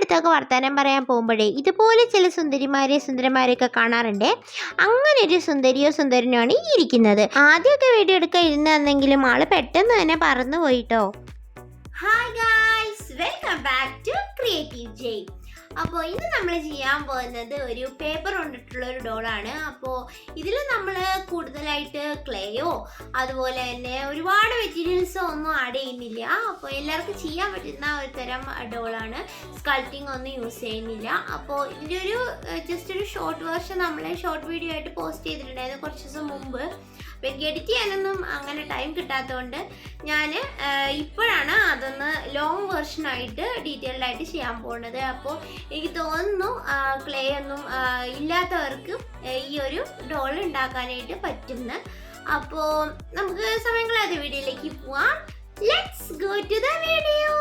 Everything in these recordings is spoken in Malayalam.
അടുത്തൊക്കെ വർത്തമാനം പറയാൻ പോകുമ്പോഴേ ഇതുപോലെ ചില സുന്ദരന്മാരെയൊക്കെ കാണാറുണ്ട്. അങ്ങനെ ഒരു സുന്ദരിയോ സുന്ദരനാണ് ഈ ഇരിക്കുന്നത്. ആദ്യമൊക്കെ വീഡിയോ എടുക്കാൻ ഇരുന്നെങ്കിലും ആള് പെട്ടെന്ന് തന്നെ പറന്നു പോയിട്ടോ. Hi guys, welcome back to creative Jay. അപ്പോൾ ഇന്ന് നമ്മൾ ചെയ്യാൻ പോകുന്നത് ഒരു പേപ്പർ കൊണ്ടിട്ടുള്ള ഒരു ഡോളാണ്. അപ്പോൾ ഇതിൽ നമ്മൾ കൂടുതലായിട്ട് ക്ലേയോ അതുപോലെ തന്നെ ഒരുപാട് മെറ്റീരിയൽസോ ഒന്നും ആഡ് ചെയ്യുന്നില്ല. അപ്പോൾ എല്ലാവർക്കും ചെയ്യാൻ പറ്റുന്ന ഒരു തരം ഡോളാണ്. സ്കൾപ്റ്റിംഗ് ഒന്നും യൂസ് ചെയ്യുന്നില്ല. അപ്പോൾ ഇതിൻ്റെ ഒരു ജസ്റ്റ് ഒരു ഷോർട്ട് വേർഷൻ നമ്മൾ ഷോർട്ട് വീഡിയോ ആയിട്ട് പോസ്റ്റ് ചെയ്തിട്ടുണ്ടായിരുന്നു കുറച്ച് ദിവസം മുമ്പ്. അപ്പോൾ എനിക്ക് എഡിറ്റ് ചെയ്യാനൊന്നും അങ്ങനെ ടൈം കിട്ടാത്തതുകൊണ്ട് ഞാൻ ഇപ്പോഴാണ് അതൊന്ന് ലോങ് വേർഷനായിട്ട് ഡീറ്റെയിൽഡായിട്ട് ചെയ്യാൻ പോകുന്നത്. അപ്പോൾ എനിക്ക് തോന്നുന്നു ക്ലേ ഒന്നും ഇല്ലാത്തവർക്ക് ഈ ഒരു ഡോൾ ഉണ്ടാക്കാനായിട്ട് പറ്റുന്നു. അപ്പോൾ നമുക്ക് സമയം കളയാതെ വീഡിയോയിലേക്ക് പോവാം. Let's go to the video.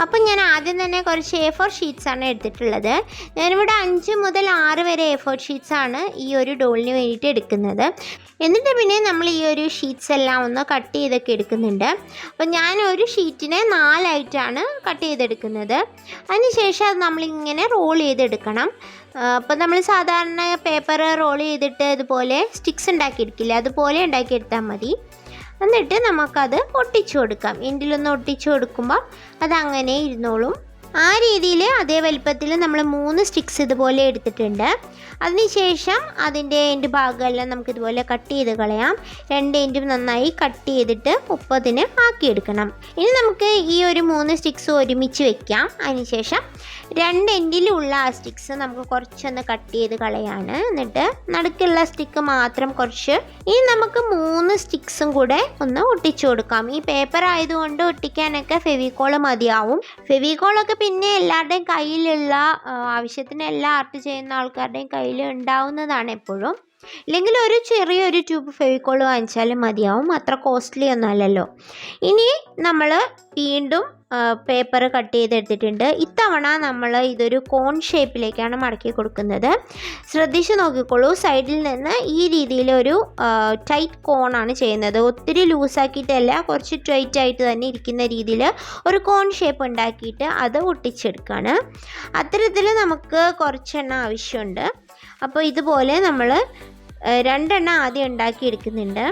അപ്പം ഞാൻ ആദ്യം തന്നെ കുറച്ച് A4 ഷീറ്റ്സാണ് എടുത്തിട്ടുള്ളത്. ഞാനിവിടെ 5 മുതൽ 6 വരെ A4 ഷീറ്റ്സാണ് ഈ ഒരു ഡോളിന് വേണ്ടിയിട്ട് എടുക്കുന്നത്. എന്നിട്ട് പിന്നെ നമ്മൾ ഈ ഒരു ഷീറ്റ്സ് എല്ലാം ഒന്ന് കട്ട് ചെയ്തൊക്കെ എടുക്കുന്നുണ്ട്. അപ്പം ഞാൻ ഒരു ഷീറ്റിനെ 4 ആയിട്ടാണ് കട്ട് ചെയ്തെടുക്കുന്നത്. അതിനുശേഷം അത് നമ്മളിങ്ങനെ റോൾ ചെയ്തെടുക്കണം. അപ്പം നമ്മൾ സാധാരണ പേപ്പർ റോൾ ചെയ്തിട്ട് ഇതുപോലെ സ്റ്റിക്സ് ഉണ്ടാക്കിയെടുക്കില്ല, അതുപോലെ ഉണ്ടാക്കിയെടുത്താൽ മതി. എന്നിട്ട് നമുക്കത് ഒട്ടിച്ചു കൊടുക്കാം. എൻഡിലൊന്ന് ഒട്ടിച്ചു കൊടുക്കുമ്പോൾ അതങ്ങനെ ഇരുന്നോളും. ആ രീതിയിൽ അതേ വലിപ്പത്തിൽ നമ്മൾ 3 സ്റ്റിക്സ് ഇതുപോലെ എടുത്തിട്ടുണ്ട്. അതിനുശേഷം അതിൻ്റെ എൻഡ് ഭാഗമെല്ലാം നമുക്കിതുപോലെ കട്ട് ചെയ്ത് കളയാം. 2 എൻഡും നന്നായി കട്ട് ചെയ്തിട്ട് 30-ന് ആക്കിയെടുക്കണം. ഇനി നമുക്ക് ഈ ഒരു 3 സ്റ്റിക്സ് ഒരുമിച്ച് വെക്കാം. അതിനുശേഷം 2 എൻഡിലുള്ള ആ സ്റ്റിക്സ് നമുക്ക് കുറച്ചൊന്ന് കട്ട് ചെയ്ത് കളയാണ്. എന്നിട്ട് നടുക്കുള്ള സ്റ്റിക്ക് മാത്രം കുറച്ച്. ഇനി നമുക്ക് 3 സ്റ്റിക്സും കൂടെ ഒന്ന് ഒട്ടിച്ചു കൊടുക്കാം. ഈ പേപ്പർ ആയതുകൊണ്ട് ഒട്ടിക്കാനൊക്കെ ഫെവിക്കോള് മതിയാവും. ഫെവിക്കോളൊക്കെ പിന്നെ എല്ലാവരുടെയും കയ്യിലുള്ള ആവശ്യത്തിന് എല്ലാ ആർട്ട് ചെയ്യുന്ന ആൾക്കാരുടെയും കയ്യിൽ ഉണ്ടാവുന്നതാണ് എപ്പോഴും. ഇല്ലെങ്കിൽ ഒരു ചെറിയൊരു ട്യൂബ് ഫെവിക്കോൾ വാങ്ങിച്ചാലും മതിയാവും. അത്ര കോസ്റ്റ്ലി ഒന്നും അല്ലല്ലോ. ഇനി നമ്മൾ വീണ്ടും പേപ്പർ കട്ട് ചെയ്തെടുത്തിട്ടുണ്ട്. ഇത്തവണ നമ്മൾ ഇതൊരു കോൺ ഷേപ്പിലേക്കാണ് മടക്കി കൊടുക്കുന്നത്. ശ്രദ്ധിച്ച് നോക്കിക്കോളൂ. സൈഡിൽ നിന്ന് ഈ രീതിയിലൊരു ടൈറ്റ് കോണാണ് ചെയ്യുന്നത്. ഒത്തിരി ലൂസാക്കിയിട്ടല്ല, കുറച്ച് ടൈറ്റ് ആയിട്ട് തന്നെ ഇരിക്കുന്ന രീതിയിൽ ഒരു കോൺ ഷേപ്പ് ഉണ്ടാക്കിയിട്ട് അത് ഒട്ടിച്ചെടുക്കുകയാണ്. അത്തരത്തിൽ നമുക്ക് കുറച്ചെണ്ണം ആവശ്യമുണ്ട്. അപ്പോൾ ഇതുപോലെ നമ്മൾ 2 എണ്ണം ആദ്യം ഉണ്ടാക്കിയെടുക്കുന്നുണ്ട്.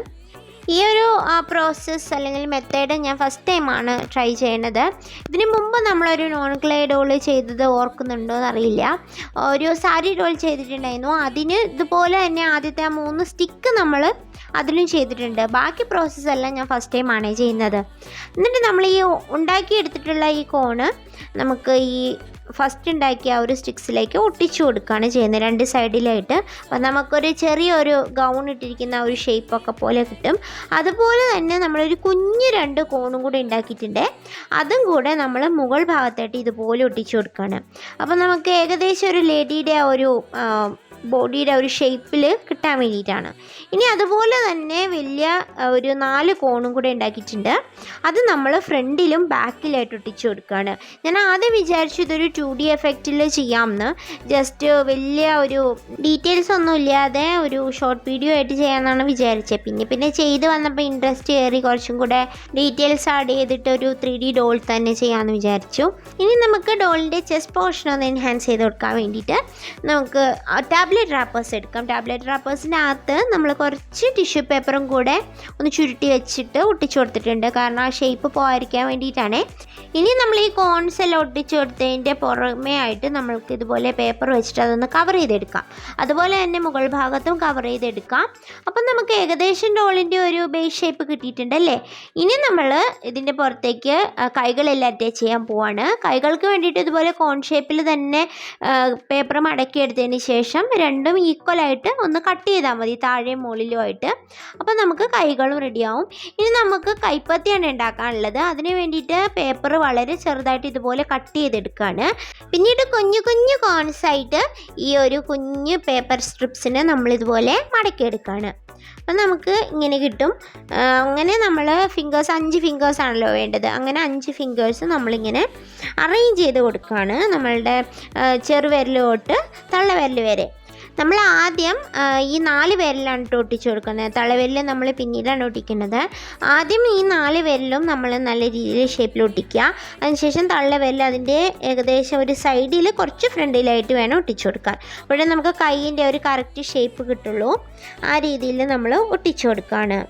ഈ ഒരു പ്രോസസ്സ് അല്ലെങ്കിൽ മെത്തേഡ് ഞാൻ ഫസ്റ്റ് ടൈമാണ് ട്രൈ ചെയ്യണത്. ഇതിന് മുമ്പ് നമ്മളൊരു നോൺ ക്ലേ ഡോൾ ചെയ്തത് ഓർക്കുന്നുണ്ടോ എന്നറിയില്ല. ഒരു സാരി ഡോൾ ചെയ്തിട്ടുണ്ടായിരുന്നു. അതിന് ഇതുപോലെ തന്നെ ആദ്യത്തെ 3 സ്റ്റിക്ക് നമ്മൾ അതിലും ചെയ്തിട്ടുണ്ട്. ബാക്കി പ്രോസസ്സെല്ലാം ഞാൻ ഫസ്റ്റ് ടൈമാണ് ചെയ്യുന്നത്. എന്നിട്ട് നമ്മൾ ഈ ഉണ്ടാക്കിയെടുത്തിട്ടുള്ള ഈ കോണ് നമുക്ക് ഈ ഫസ്റ്റ് ഉണ്ടാക്കിയ ഒരു സ്റ്റിക്സിലേക്ക് ഒട്ടിച്ചു കൊടുക്കുകയാണ് ചെയ്യുന്നത് 2 സൈഡിലായിട്ട്. അപ്പോൾ നമുക്കൊരു ചെറിയൊരു ഗൗൺ ഇട്ടിരിക്കുന്ന ഒരു ഷേപ്പൊക്കെ പോലെ കിട്ടും. അതുപോലെ തന്നെ നമ്മളൊരു കുഞ്ഞ് 2 കോണും കൂടെ ഉണ്ടാക്കിയിട്ടുണ്ട്. അതും കൂടെ നമ്മൾ മുകൾ ഭാഗത്തായിട്ട് ഇതുപോലെ ഒട്ടിച്ചു കൊടുക്കുകയാണ്. അപ്പോൾ നമുക്ക് ഏകദേശം ഒരു ലേഡിയുടെ ഒരു ബോഡിയുടെ ഒരു ഷേപ്പിൽ കിട്ടാൻ വേണ്ടിയിട്ടാണ്. ഇനി അതുപോലെ തന്നെ വലിയ ഒരു 4 കോണും കൂടെ ഉണ്ടാക്കിയിട്ടുണ്ട്. അത് നമ്മൾ ഫ്രണ്ടിലും ബാക്കിലായിട്ട് ഒട്ടിച്ചു കൊടുക്കുകയാണ്. ഞാൻ ആദ്യം വിചാരിച്ചു ഇതൊരു 2D എഫക്റ്റിൽ ചെയ്യാമെന്ന്. ജസ്റ്റ് വലിയ ഒരു ഡീറ്റെയിൽസ് ഒന്നും ഇല്ലാതെ ഒരു ഷോർട്ട് വീഡിയോ ആയിട്ട് ചെയ്യാമെന്നാണ് വിചാരിച്ചത്. പിന്നെ ചെയ്ത് വന്നപ്പോൾ ഇൻട്രസ്റ്റ് കയറി കുറച്ചും കൂടെ ഡീറ്റെയിൽസ് ആഡ് ചെയ്തിട്ട് ഒരു 3D ഡോൾ തന്നെ ചെയ്യാമെന്ന് വിചാരിച്ചു. ഇനി നമുക്ക് ഡോളിൻ്റെ ചെസ്റ്റ് പോർഷൻ ഒന്ന് എൻഹാൻസ് ചെയ്ത് കൊടുക്കാൻ വേണ്ടിയിട്ട് നമുക്ക് ടാബ്ലറ്റ് റാപ്പേഴ്സ് എടുക്കാം. ടാബ്ലറ്റ് റാപ്പേഴ്സിൻ്റെ അകത്ത് നമ്മൾ കുറച്ച് ടിഷ്യൂ പേപ്പറും കൂടെ ഒന്ന് ചുരുട്ടി വെച്ചിട്ട് ഒട്ടിച്ചു കൊടുത്തിട്ടുണ്ട്. കാരണം ആ ഷേപ്പ് പോകാതിരിക്കാൻ വേണ്ടിയിട്ടാണ്. ഇനി നമ്മൾ ഈ കോൺസ് എല്ലാം ഒട്ടിച്ചു കൊടുത്തതിൻ്റെ പുറമേ ആയിട്ട് നമ്മൾക്ക് ഇതുപോലെ പേപ്പർ വെച്ചിട്ട് അതൊന്ന് കവർ ചെയ്തെടുക്കാം. അതുപോലെ തന്നെ മുകൾ ഭാഗത്തും കവർ ചെയ്തെടുക്കാം. അപ്പം നമുക്ക് ഏകദേശം ഡോളിൻ്റെ ഒരു ബേസ് ഷേപ്പ് കിട്ടിയിട്ടുണ്ടല്ലേ. ഇനി നമ്മൾ ഇതിൻ്റെ പുറത്തേക്ക് കൈകളെല്ലാം അറ്റാച്ച് ചെയ്യാൻ പോവാണ്. കൈകൾക്ക് വേണ്ടിയിട്ട് ഇതുപോലെ കോൺ ഷേപ്പിൽ തന്നെ പേപ്പർ മടക്കിയെടുത്തതിന് ശേഷം 2ഉം ഈക്വലായിട്ട് ഒന്ന് കട്ട് ചെയ്താൽ മതി, താഴെയും മുകളിലും ആയിട്ട്. അപ്പോൾ നമുക്ക് കൈകളും റെഡിയാവും. ഇനി നമുക്ക് കൈപ്പത്തിയാണ് ഉണ്ടാക്കാനുള്ളത്. അതിന് വേണ്ടിയിട്ട് പേപ്പർ വളരെ ചെറുതായിട്ട് ഇതുപോലെ കട്ട് ചെയ്തെടുക്കുകയാണ്. പിന്നീട് കുഞ്ഞു കുഞ്ഞു കോൺസായിട്ട് ഈ ഒരു കുഞ്ഞു പേപ്പർ സ്ട്രിപ്സിനെ നമ്മളിതുപോലെ മടക്കിയെടുക്കുകയാണ്. അപ്പം നമുക്ക് ഇങ്ങനെ കിട്ടും. അങ്ങനെ നമ്മൾ 5 ഫിംഗേഴ്സാണല്ലോ വേണ്ടത്. അങ്ങനെ 5 ഫിംഗേഴ്സ് നമ്മളിങ്ങനെ അറേഞ്ച് ചെയ്ത് കൊടുക്കുകയാണ്. നമ്മളുടെ ചെറുവിരൽ തൊട്ട് തള്ളവിരൽ വരെ. നമ്മൾ ആദ്യം ഈ 4 വിരലാണ് ഒട്ടിച്ചു കൊടുക്കുന്നത്. തള്ളവിരൽ നമ്മൾ പിന്നീടാണ് ഒട്ടിക്കുന്നത്. ആദ്യം ഈ 4 വിരലും നമ്മൾ നല്ല രീതിയിൽ ഷേപ്പിൽ ഒട്ടിക്കുക. അതിനുശേഷം തള്ളവിരൽ അതിൻ്റെ ഏകദേശം ഒരു സൈഡിൽ കുറച്ച് ഫ്രണ്ടിലായിട്ട് വേണം ഒട്ടിച്ചു കൊടുക്കാൻ. അപ്പോഴേ നമുക്ക് കൈയിൻ്റെ ഒരു കറക്റ്റ് ഷേപ്പ് കിട്ടുള്ളൂ. ആ രീതിയിൽ നമ്മൾ ഒട്ടിച്ചു കൊടുക്കുകയാണ്.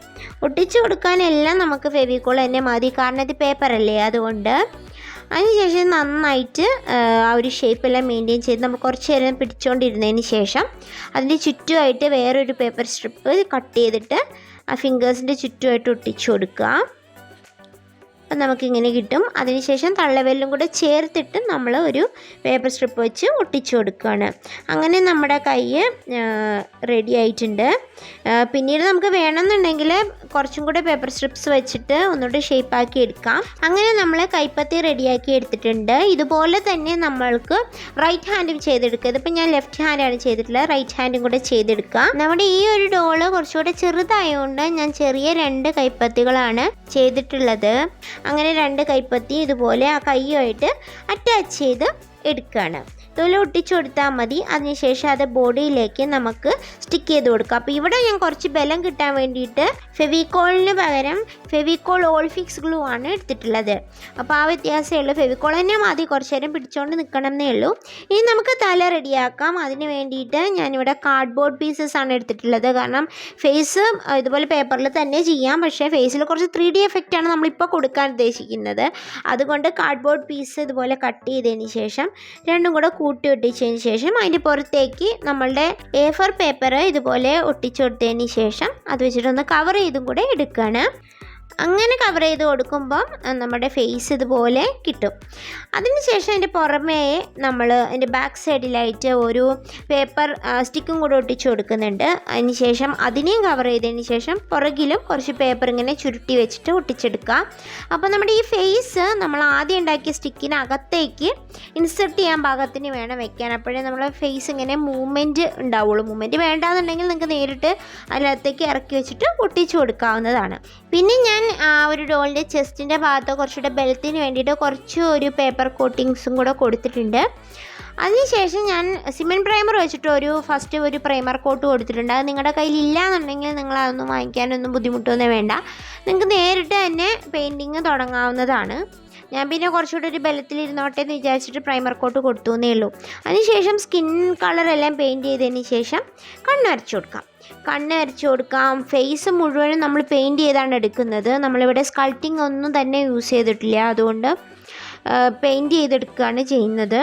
ഒട്ടിച്ചു കൊടുക്കാനെല്ലാം നമുക്ക് ഫെവിക്കോൾ തന്നെ മതി, കാരണം ഇത് പേപ്പറല്ലേ. അതുകൊണ്ട് അതിനുശേഷം നന്നായിട്ട് ആ ഒരു ഷേപ്പെല്ലാം മെയിൻറ്റെയിൻ ചെയ്ത് നമ്മൾ കുറച്ച് നേരം പിടിച്ചുകൊണ്ടിരുന്നതിന് ശേഷം അതിൻ്റെ ചുറ്റുമായിട്ട് വേറൊരു പേപ്പർ സ്ട്രിപ്പ് കട്ട് ചെയ്തിട്ട് ആ ഫിംഗേഴ്സിൻ്റെ ചുറ്റുമായിട്ട് ഒട്ടിച്ചു കൊടുക്കുക. അപ്പം നമുക്കിങ്ങനെ കിട്ടും. അതിനുശേഷം തള്ളവിരലും കൂടെ ചേർത്തിട്ട് നമ്മൾ ഒരു പേപ്പർ സ്ട്രിപ്പ് വെച്ച് ഒട്ടിച്ചു കൊടുക്കുകയാണ്. അങ്ങനെ നമ്മുടെ കൈ റെഡി ആയിട്ടുണ്ട്. പിന്നീട് നമുക്ക് വേണമെന്നുണ്ടെങ്കിൽ കുറച്ചും കൂടെ പേപ്പർ സ്ട്രിപ്സ് വെച്ചിട്ട് ഒന്നുകൂടെ ഷേപ്പാക്കി എടുക്കാം. അങ്ങനെ നമ്മൾ കൈപ്പത്തി റെഡിയാക്കി എടുത്തിട്ടുണ്ട്. ഇതുപോലെ തന്നെ നമ്മൾക്ക് റൈറ്റ് ഹാൻഡും ചെയ്തെടുക്കുക. ഇതിപ്പോൾ ഞാൻ ലെഫ്റ്റ് ഹാൻഡാണ് ചെയ്തിട്ടുള്ളത്, റൈറ്റ് ഹാൻഡും കൂടെ ചെയ്തെടുക്കുക. നമ്മുടെ ഈ ഒരു ഡോള് കുറച്ചുകൂടെ ചെറുതായതുകൊണ്ട് ഞാൻ ചെറിയ 2 കൈപ്പത്തികളാണ് ചെയ്തിട്ടുള്ളത്. അങ്ങനെ 2 കൈപ്പത്തി ഇതുപോലെ ആ കൈയുമായിട്ട് അറ്റാച്ച് ചെയ്ത് എടുക്കുകയാണ്. ഇതുപോലെ ഒട്ടിച്ചു കൊടുത്താൽ മതി. അതിനുശേഷം അത് ബോഡിയിലേക്ക് നമുക്ക് സ്റ്റിക്ക് ചെയ്ത് കൊടുക്കാം. അപ്പോൾ ഇവിടെ ഞാൻ കുറച്ച് ബലം കിട്ടാൻ വേണ്ടിയിട്ട് ഫെവിക്കോളിന് പകരം ഫെവിക്കോൾ ഓൾ ഫിക്സ് ഗ്ലൂ ആണ് എടുത്തിട്ടുള്ളത്. അപ്പോൾ ആ വ്യത്യാസമേ ഉള്ളൂ. ഫെവിക്കോൾ തന്നെ മതി, കുറച്ച് നേരം പിടിച്ചുകൊണ്ട് നിൽക്കണം എന്നേ ഉള്ളൂ. ഇനി നമുക്ക് തല റെഡിയാക്കാം. അതിന് വേണ്ടിയിട്ട് ഞാനിവിടെ കാർഡ്ബോർഡ് പീസസ് ആണ് എടുത്തിട്ടുള്ളത്. കാരണം ഫേസ് ഇതുപോലെ പേപ്പറിൽ തന്നെ ചെയ്യാം, പക്ഷേ ഫേസിൽ കുറച്ച് 3D എഫക്റ്റാണ് നമ്മളിപ്പോൾ കൊടുക്കാൻ ഉദ്ദേശിക്കുന്നത്. അതുകൊണ്ട് കാർഡ്ബോർഡ് പീസ് ഇതുപോലെ കട്ട് ചെയ്തതിന് ശേഷം രണ്ടും കൂടെ കൂട്ടി ഒട്ടിച്ചതിന് ശേഷം അതിൻ്റെ പുറത്തേക്ക് നമ്മളുടെ A4 പേപ്പർ ഇതുപോലെ ഒട്ടിച്ചു കൊടുത്തതിന് ശേഷം അത് വെച്ചിട്ടൊന്ന് കവർ ചെയ്തും കൂടെ എടുക്കുകയാണ്. അങ്ങനെ കവർ ചെയ്ത് കൊടുക്കുമ്പം നമ്മുടെ ഫേസ് ഇതുപോലെ കിട്ടും. അതിനുശേഷം അതിൻ്റെ പുറമേ നമ്മൾ അതിൻ്റെ ബാക്ക് സൈഡിലായിട്ട് ഒരു പേപ്പർ സ്റ്റിക്കും കൂടെ ഒട്ടിച്ചു കൊടുക്കുന്നുണ്ട്. അതിനുശേഷം അതിനെയും കവർ ചെയ്തതിന് ശേഷം പുറകിലും കുറച്ച് പേപ്പർ ഇങ്ങനെ ചുരുട്ടി വെച്ചിട്ട് ഒട്ടിച്ചെടുക്കുക. അപ്പോൾ നമ്മുടെ ഈ ഫേസ് നമ്മൾ ആദ്യം ഉണ്ടാക്കിയ സ്റ്റിക്കിനകത്തേക്ക് ഇൻസെർട്ട് ചെയ്യാൻ പാകത്തിന് വേണം വെക്കാൻ. അപ്പോഴേ നമ്മുടെ ഫേസ് ഇങ്ങനെ മൂവ്മെൻറ്റ് ഉണ്ടാവുള്ളൂ. മൂവ്മെൻറ്റ് വേണ്ടാന്നുണ്ടെങ്കിൽ നിങ്ങൾക്ക് നേരിട്ട് അതിനകത്തേക്ക് ഇറക്കി വെച്ചിട്ട് ഒട്ടിച്ചു കൊടുക്കാവുന്നതാണ്. പിന്നെ ഞാൻ ഒരു ഡോളിൻ്റെ ചെസ്റ്റിൻ്റെ ഭാഗത്ത് കുറച്ചുകൂടെ ബലത്തിന് വേണ്ടിയിട്ട് കുറച്ച് ഒരു പേപ്പർ കോട്ടിങ്സും കൂടെ കൊടുത്തിട്ടുണ്ട്. അതിനുശേഷം ഞാൻ സിമെൻറ്റ് പ്രൈമർ വെച്ചിട്ട് ഫസ്റ്റ് ഒരു പ്രൈമർ കോട്ട് കൊടുത്തിട്ടുണ്ട്. അത് നിങ്ങളുടെ കയ്യിൽ ഇല്ലയെന്നുണ്ടെങ്കിൽ നിങ്ങൾ അതൊന്നും വാങ്ങിക്കാനൊന്നും ബുദ്ധിമുട്ടൊന്നും വേണ്ട, നിങ്ങൾക്ക് നേരിട്ട് തന്നെ പെയിൻറ്റിങ് തുടങ്ങാവുന്നതാണ്. ഞാൻ പിന്നെ കുറച്ചുകൂടി ഒരു ബലത്തിലിരുന്നോട്ടെ എന്ന് വിചാരിച്ചിട്ട് പ്രൈമർ കോട്ട് കൊടുത്തു എന്നേ ഉള്ളൂ. അതിനുശേഷം സ്കിൻ കളറെല്ലാം പെയിൻറ്റ് ചെയ്തതിന് ശേഷം കണ്ണ് വരച്ചു കൊടുക്കാം. ഫേസ് മുഴുവനും നമ്മൾ പെയിൻറ്റ് ചെയ്താണ് എടുക്കുന്നത്. നമ്മളിവിടെ സ്കൾപ്റ്റിംഗ് ഒന്നും തന്നെ യൂസ് ചെയ്തിട്ടില്ല, അതുകൊണ്ട് പെയിൻറ്റ് ചെയ്തെടുക്കുകയാണ് ചെയ്യുന്നത്.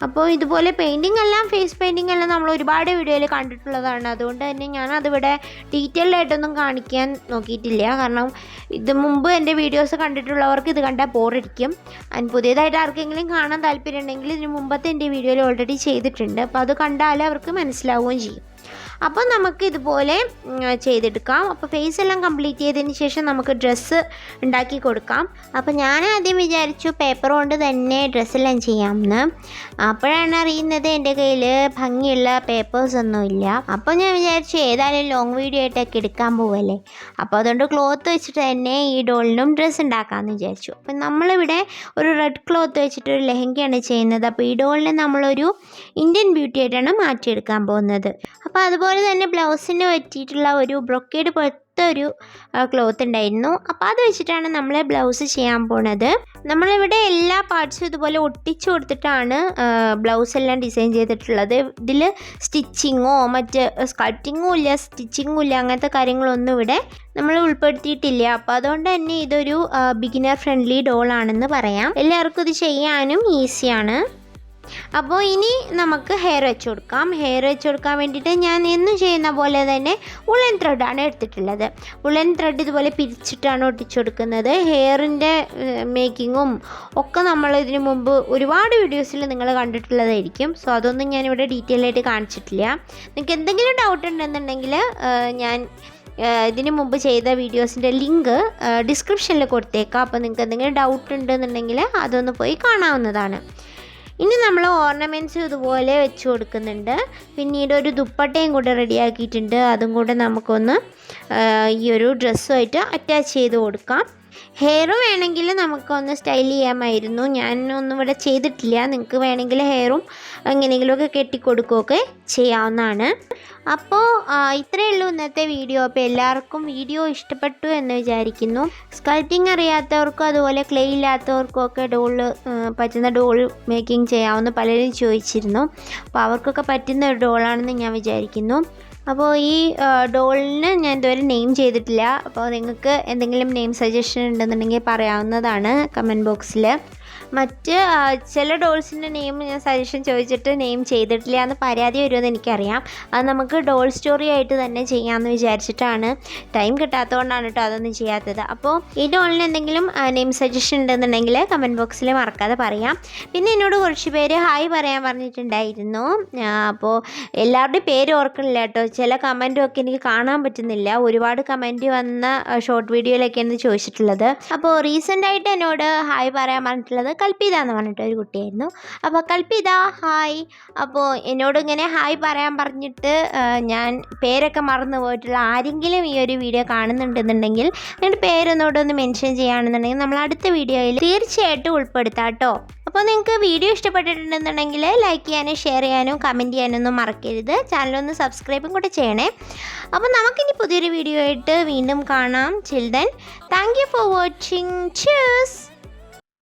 അപ്പോൾ ഇതുപോലെ പെയിൻറ്റിംഗ് എല്ലാം ഫേസ് പെയിൻറ്റിംഗ് എല്ലാം നമ്മൾ ഒരുപാട് വീഡിയോയിൽ കണ്ടിട്ടുള്ളതാണ്. അതുകൊണ്ട് തന്നെ ഞാൻ അതിവിടെ ഡീറ്റെയിൽഡ് ആയിട്ടൊന്നും കാണിക്കാൻ നോക്കിയിട്ടില്ല. കാരണം ഇത് മുമ്പ് എൻ്റെ വീഡിയോസ് കണ്ടിട്ടുള്ളവർക്ക് ഇത് കണ്ടാൽ ബോറടിക്കും. അതിന് പുതിയതായിട്ട് ആർക്കെങ്കിലും കാണാൻ താല്പര്യം ഉണ്ടെങ്കിൽ ഇതിന് മുമ്പത്തെ എൻ്റെ വീഡിയോയിൽ ഓൾറെഡി ചെയ്തിട്ടുണ്ട്. അപ്പോൾ അത് കണ്ടാൽ അവർക്ക് മനസ്സിലാവുകയും ചെയ്യും. അപ്പോൾ നമുക്ക് ഇതുപോലെ ചെയ്തെടുക്കാം. അപ്പോൾ ഫേസ് എല്ലാം കംപ്ലീറ്റ് ചെയ്തതിന് ശേഷം നമുക്ക് ഡ്രസ്സ് ഉണ്ടാക്കി കൊടുക്കാം. അപ്പോൾ ഞാൻ ആദ്യം വിചാരിച്ചു പേപ്പർ കൊണ്ട് തന്നെ ഡ്രസ്സെല്ലാം ചെയ്യാമെന്ന്. അപ്പോഴാണ് അറിയുന്നത് എൻ്റെ കയ്യിൽ ഭംഗിയുള്ള പേപ്പേഴ്സ് ഒന്നുമില്ല. അപ്പോൾ ഞാൻ വിചാരിച്ചു ഏതായാലും ലോങ് വീഡിയോ ആയിട്ടൊക്കെ എടുക്കാൻ പോവല്ലേ, അപ്പോൾ അതുകൊണ്ട് ക്ലോത്ത് വെച്ചിട്ട് തന്നെ ഈ ഡോളിനും ഡ്രസ്സ് ഉണ്ടാക്കാമെന്ന് വിചാരിച്ചു. അപ്പം നമ്മളിവിടെ ഒരു റെഡ് ക്ലോത്ത് വെച്ചിട്ടൊരു ലെഹങ്കയാണ് ചെയ്യുന്നത്. അപ്പോൾ ഈ ഡോളിനെ നമ്മളൊരു ഇന്ത്യൻ ബ്യൂട്ടി ആയിട്ടാണ് മാറ്റിയെടുക്കാൻ പോകുന്നത്. അപ്പോൾ അതുപോലെ തന്നെ ബ്ലൗസിന് പറ്റിയിട്ടുള്ള ഒരു ബ്രൊക്കേഡ് പോലത്തെ ഒരു ക്ലോത്ത് ഉണ്ടായിരുന്നു. അപ്പോൾ അത് വെച്ചിട്ടാണ് നമ്മൾ ബ്ലൗസ് ചെയ്യാൻ പോണത്. നമ്മളിവിടെ എല്ലാ പാർട്സും ഇതുപോലെ ഒട്ടിച്ചു കൊടുത്തിട്ടാണ് ബ്ലൗസ് എല്ലാം ഡിസൈൻ ചെയ്തിട്ടുള്ളത്. ഇതിൽ സ്റ്റിച്ചിങ്ങോ മറ്റ് സ്കൾപ്റ്റിങ്ങോ ഇല്ല, സ്റ്റിച്ചിങ്ങും ഇല്ല, അങ്ങനത്തെ കാര്യങ്ങളൊന്നും ഇവിടെ നമ്മൾ ഉൾപ്പെടുത്തിയിട്ടില്ല. അപ്പോൾ അതുകൊണ്ട് തന്നെ ഇതൊരു ബിഗിനർ ഫ്രണ്ട്ലി ഡോളാണെന്ന് പറയാം. എല്ലാവർക്കും ഇത് ചെയ്യാനും ഈസിയാണ്. അപ്പോൾ ഇനി നമുക്ക് ഹെയർ വെച്ച് കൊടുക്കാം. ഹെയർ വെച്ച് കൊടുക്കാൻ വേണ്ടിയിട്ട് ഞാൻ എന്നും ചെയ്യുന്ന പോലെ തന്നെ ഉളൻ ത്രെഡാണ് എടുത്തിട്ടുള്ളത്. ഉളൻ ത്രെഡ് ഇതുപോലെ പിരിച്ചിട്ടാണ് ഒട്ടിച്ചു കൊടുക്കുന്നത്. ഹെയറിൻ്റെ മേക്കിങ്ങും ഒക്കെ നമ്മൾ ഇതിനു മുമ്പ് ഒരുപാട് വീഡിയോസിൽ നിങ്ങൾ കണ്ടിട്ടുള്ളതായിരിക്കും. സോ അതൊന്നും ഞാനിവിടെ ഡീറ്റെയിൽ ആയിട്ട് കാണിച്ചിട്ടില്ല. നിങ്ങൾക്ക് എന്തെങ്കിലും ഡൗട്ട് ഉണ്ടെന്നുണ്ടെങ്കിൽ ഞാൻ ഇതിനു മുമ്പ് ചെയ്ത വീഡിയോസിൻ്റെ ലിങ്ക് ഡിസ്ക്രിപ്ഷനിൽ കൊടുത്തേക്കാം. അപ്പോൾ നിങ്ങൾക്ക് എന്തെങ്കിലും ഡൗട്ട് ഉണ്ടെന്നുണ്ടെങ്കിൽ അതൊന്ന് പോയി കാണാവുന്നതാണ്. ഇനി നമ്മൾ ഓർണമെൻറ്റ്സ് ഇതുപോലെ വെച്ച് കൊടുക്കുന്നുണ്ട്. പിന്നീട് ഒരു ദുപ്പട്ടയും കൂടെ റെഡിയാക്കിയിട്ടുണ്ട്. അതും കൂടെ നമുക്കൊന്ന് ഈ ഒരു ഡ്രസ്സുമായിട്ട് അറ്റാച്ച് ചെയ്ത് കൊടുക്കാം. ഹെയർ വേണമെങ്കിൽ നമുക്കൊന്ന് സ്റ്റൈൽ ചെയ്യാമായിരുന്നു. ഞാനൊന്നും ഇവിടെ ചെയ്തിട്ടില്ല. നിങ്ങൾക്ക് വേണമെങ്കിൽ ഹെയറും എങ്ങനെയെങ്കിലുമൊക്കെ കെട്ടിക്കൊടുക്കുകയൊക്കെ ചെയ്യാവുന്നതാണ്. അപ്പോൾ ഇത്രയേ ഉള്ളൂ ഇന്നത്തെ വീഡിയോ. അപ്പോൾ എല്ലാവർക്കും വീഡിയോ ഇഷ്ടപ്പെട്ടു എന്ന് വിചാരിക്കുന്നു. സ്കൾപ്റ്റിംഗ് അറിയാത്തവർക്കും അതുപോലെ ക്ലേ ഇല്ലാത്തവർക്കും ഒക്കെ പറ്റുന്ന ഡോൾ മേക്കിംഗ് ചെയ്യാവുന്ന പലരും ചോദിച്ചിരുന്നു. അപ്പോൾ അവർക്കൊക്കെ പറ്റുന്ന ഒരു ഡോളാണെന്ന് ഞാൻ വിചാരിക്കുന്നു. അപ്പോൾ ഈ ഡോളിന് ഞാൻ ഇതുവരെ നെയിം ചെയ്തിട്ടില്ല. അപ്പോൾ നിങ്ങൾക്ക് എന്തെങ്കിലും നെയിം സജഷൻ ഉണ്ടെന്നുണ്ടെങ്കിൽ പറയാവുന്നതാണ് കമൻറ്റ് ബോക്സിൽ. മറ്റ് ചില ഡോൾസിൻ്റെ നെയിം ഞാൻ സജഷൻ ചോദിച്ചിട്ട് നെയിം ചെയ്തിട്ടില്ല എന്ന് പരാതി വരുമെന്ന് എനിക്കറിയാം. അത് നമുക്ക് ഡോൾ സ്റ്റോറി ആയിട്ട് തന്നെ ചെയ്യാമെന്ന് വിചാരിച്ചിട്ടാണ്. ടൈം കിട്ടാത്തതുകൊണ്ടാണ് കേട്ടോ അതൊന്നും ചെയ്യാത്തത്. അപ്പോൾ ഈ ഡോളിന് എന്തെങ്കിലും നെയിം സജഷൻ ഉണ്ടെന്നുണ്ടെങ്കിൽ കമൻറ്റ് ബോക്സിൽ മറക്കാതെ പറയാം. പിന്നെ എന്നോട് കുറച്ച് പേര് ഹായ് പറയാൻ പറഞ്ഞിട്ടുണ്ടായിരുന്നു. അപ്പോൾ എല്ലാവരുടെയും പേര് ഓർക്കണില്ല കേട്ടോ. ചില കമൻറ്റും ഒക്കെ എനിക്ക് കാണാൻ പറ്റുന്നില്ല. ഒരുപാട് കമൻറ്റ് വന്ന ഷോർട്ട് വീഡിയോയിലൊക്കെയാണ് ചോദിച്ചിട്ടുള്ളത്. അപ്പോൾ റീസെൻ്റായിട്ട് എന്നോട് ഹായ് പറയാൻ പറഞ്ഞിട്ടുള്ളത് കൽപ്പിത എന്ന് പറഞ്ഞിട്ട് ഒരു കുട്ടിയായിരുന്നു. അപ്പോൾ കൽപ്പിത ഹായ്. അപ്പോൾ എന്നോട് ഇങ്ങനെ ഹായ് പറയാൻ പറഞ്ഞിട്ട് ഞാൻ പേരൊക്കെ മറന്നു പോയിട്ടുള്ള ആരെങ്കിലും ഈ ഒരു വീഡിയോ കാണുന്നുണ്ടെന്നുണ്ടെങ്കിൽ നിങ്ങളുടെ പേരൊന്നുകൂടെ മെൻഷൻ ചെയ്യുകയാണെന്നുണ്ടെങ്കിൽ നമ്മൾ അടുത്ത വീഡിയോയിൽ തീർച്ചയായിട്ടും ഉൾപ്പെടുത്താം കേട്ടോ. അപ്പോൾ നിങ്ങൾക്ക് വീഡിയോ ഇഷ്ടപ്പെട്ടിട്ടുണ്ടെന്നുണ്ടെങ്കിൽ ലൈക്ക് ചെയ്യാനും ഷെയർ ചെയ്യാനും കമൻറ്റ് ചെയ്യാനൊന്നും മറക്കരുത്. ചാനലൊന്ന് സബ്സ്ക്രൈബും കൂടെ ചെയ്യണേ. അപ്പോൾ നമുക്കിനി പുതിയൊരു വീഡിയോ ആയിട്ട് വീണ്ടും കാണാം. Chill then thank you for watching. cheers.